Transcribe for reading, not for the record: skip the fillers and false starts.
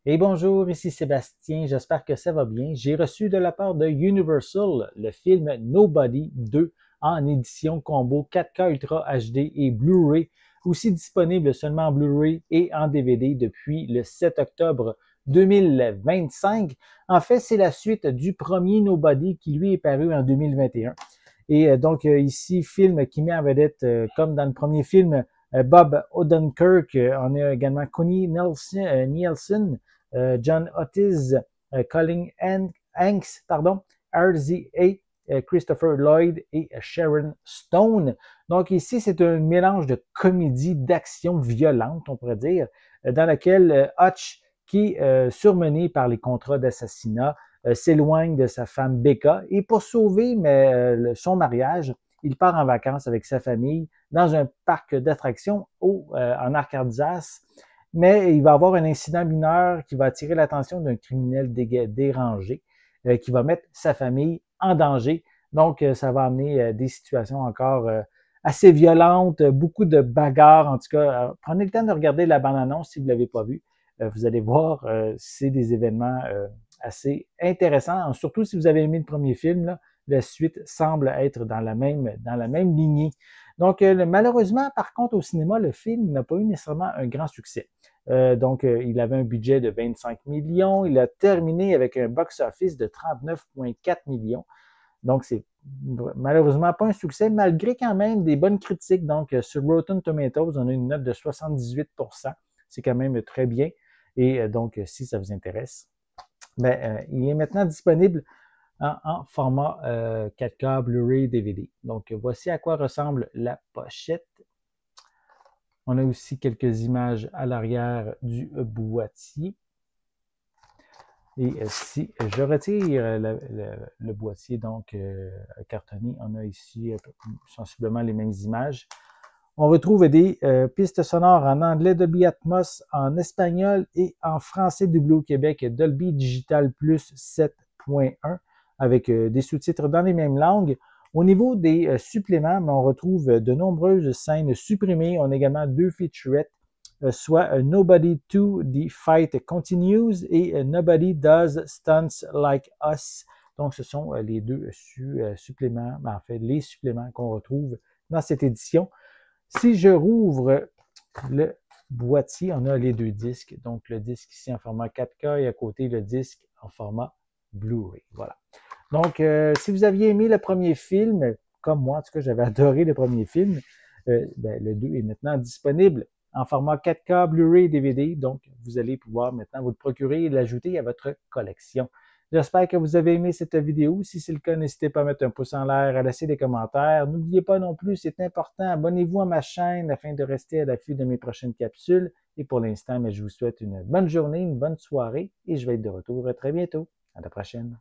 Et bonjour, ici Sébastien, j'espère que ça va bien. J'ai reçu de la part de Universal le film Nobody 2 en édition combo 4K Ultra HD et Blu-ray, aussi disponible seulement en Blu-ray et en DVD depuis le 7 octobre 2025. En fait, c'est la suite du premier Nobody qui lui est paru en 2021. Et donc ici, film qui met en vedette, comme dans le premier film, Bob Odenkirk. On a également Connie Nielsen, John Otis, Colin Hanks, pardon, RZA, Christopher Lloyd et Sharon Stone. Donc ici, c'est un mélange de comédie, d'action violente, on pourrait dire, dans laquelle Hutch, qui est surmené par les contrats d'assassinat, s'éloigne de sa femme Becca et pour sauver son mariage, il part en vacances avec sa famille dans un parc d'attractions en Arkansas, mais il va avoir un incident mineur qui va attirer l'attention d'un criminel dérangé qui va mettre sa famille en danger. Donc, ça va amener des situations encore assez violentes, beaucoup de bagarres. En tout cas, prenez le temps de regarder la bande-annonce si vous ne l'avez pas vue. Vous allez voir, c'est des événements assez intéressants, surtout si vous avez aimé le premier film. Là, la suite semble être dans la même lignée. Donc, malheureusement, par contre, au cinéma, le film n'a pas eu nécessairement un grand succès. Donc, il avait un budget de 25 millions. Il a terminé avec un box-office de 39,4 millions. Donc, c'est malheureusement pas un succès, malgré quand même des bonnes critiques. Donc, sur Rotten Tomatoes, on a une note de 78%. C'est quand même très bien. Et donc, si ça vous intéresse, il est maintenant disponible en format 4K Blu-ray DVD. Donc, voici à quoi ressemble la pochette. On a aussi quelques images à l'arrière du boîtier. Et si je retire le boîtier donc cartonné, on a ici sensiblement les mêmes images. On retrouve des pistes sonores en anglais Dolby Atmos, en espagnol et en français doublé au Québec Dolby Digital Plus 7.1 avec des sous-titres dans les mêmes langues. Au niveau des suppléments, on retrouve de nombreuses scènes supprimées. On a également 2 featurettes, soit Nobody 2, The Fight Continues et Nobody Does Stunts Like Us. Donc, ce sont les deux suppléments, en fait, les suppléments qu'on retrouve dans cette édition. Si je rouvre le boîtier, on a les deux disques. Donc, le disque ici en format 4K et à côté, le disque en format Blu-ray. Voilà. Donc, si vous aviez aimé le premier film, comme moi, en tout cas, j'avais adoré le premier film, le 2 est maintenant disponible en format 4K, Blu-ray et DVD. Donc, vous allez pouvoir maintenant vous le procurer et l'ajouter à votre collection. J'espère que vous avez aimé cette vidéo. Si c'est le cas, n'hésitez pas à mettre un pouce en l'air, à laisser des commentaires. N'oubliez pas non plus, c'est important, abonnez-vous à ma chaîne afin de rester à l'affût de mes prochaines capsules. Et pour l'instant, je vous souhaite une bonne journée, une bonne soirée et je vais être de retour très bientôt. À la prochaine.